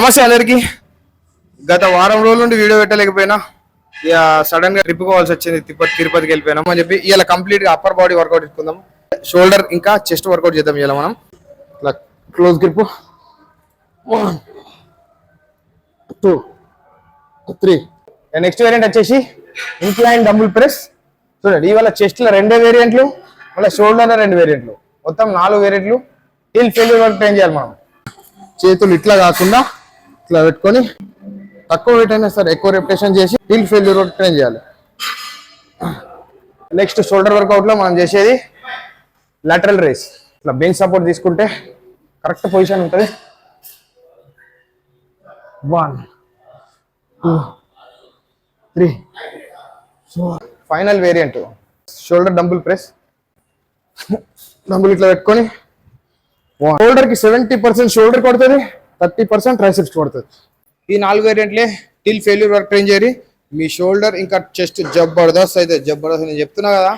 నమస్తే అందరికి. గత వారం రోజుల నుండి వీడియో పెట్టలేకపోయినా ఇక సడన్ గా ట్రిప్ పోవాల్సి వచ్చింది. తిరుపతికి వెళ్ళిపోయినాం అని చెప్పి ఇలా కంప్లీట్ గా అప్పర్ బాడీ వర్కౌట్ ఇచ్చుకుందాం. షోల్డర్ ఇంకా చెస్ట్ వర్కౌట్ చేద్దాం. ఇలా మనం ఇట్లా క్లోజ్ గ్రిప్ 1 2 3. నెక్స్ట్ వేరియంట్ వచ్చేసి ఇంక్లైన్ డంబుల్ ప్రెస్. చూడండి, ఇవాళ చెస్ట్ లో 2 వేరియంట్లు, మళ్ళీ షోల్డర్ లో 2 వేరియంట్లు, మొత్తం 4 వేరియంట్లు. టిల్ ఫెయిల్యూర్ వరకు ట్రైన్ చేయాలి మనం. చేతులు ఇట్లా కాకుండా ఇట్లా పెట్టుకొని తక్కువ వెయిట్ అయినా సరే ఎక్కువ రెపిటేషన్ చేసి టిల్ ఫెయిల్యూర్ వరకు ట్రైన్ చేయాలి. నెక్స్ట్ షోల్డర్ వర్కౌట్ లో మనం చేసేది లాటరల్ రేస్. ఇట్లా బెంచ్ సపోర్ట్ తీసుకుంటే కరెక్ట్ పొజిషన్ ఉంటుంది. 1 2 3 4. Final variant shoulder dumbbell press. Dumbbell ఇట్లా పెట్టుకొని షోల్డర్ కి 70% షోల్డర్ కొడుతుంది, 30% ట్రైసెప్స్ కొడుతుంది. ఈ 4 వేరియంట్లే టిల్ ఫెయిల్యూర్ వరకు ట్రైన్ చేయరి. మీ షోల్డర్ ఇంకా చెస్ట్ జబర్దస్త్ అయితే జబర్దస్త్. నేను చెప్తున్నా కదా,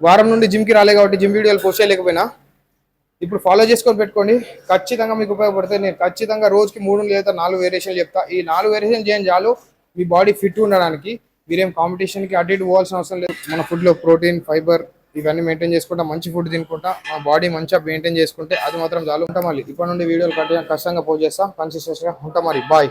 వారం నుండి జిమ్కి రాలే కాబట్టి జిమ్ వీడియోలు పోస్ట్ చేయలేకపోయినా ఇప్పుడు ఫాలో చేసుకొని పెట్టుకోండి, ఖచ్చితంగా మీకు ఉపయోగపడుతుంది. నేను ఖచ్చితంగా రోజుకి 3 లేదా 4 వేరియేషన్లు చెప్తా. ఈ 4 వేరియేషన్ చేయండి చాలు మీ బాడీ ఫిట్ ఉండడానికి. మీరేం కాంపిటీషన్కి అటు ఇటు పోవాల్సిన అవసరం లేదు. మన ఫుడ్లో ప్రోటీన్, ఫైబర్ ఇవన్నీ మెయింటైన్ చేసుకుంటా, మంచి ఫుడ్ తినుకుంటా, మా బాడీ మంచిగా మెయింటైన్ చేసుకుంటే అది మాత్రం చాలు. ఉంటాం. మళ్ళీ ఇప్పటి నుండి వీడియోలు కష్టంగా పోస్ట్ చేస్తా, కన్సిస్టెన్సీగా ఉంటాం. మరి బాయ్.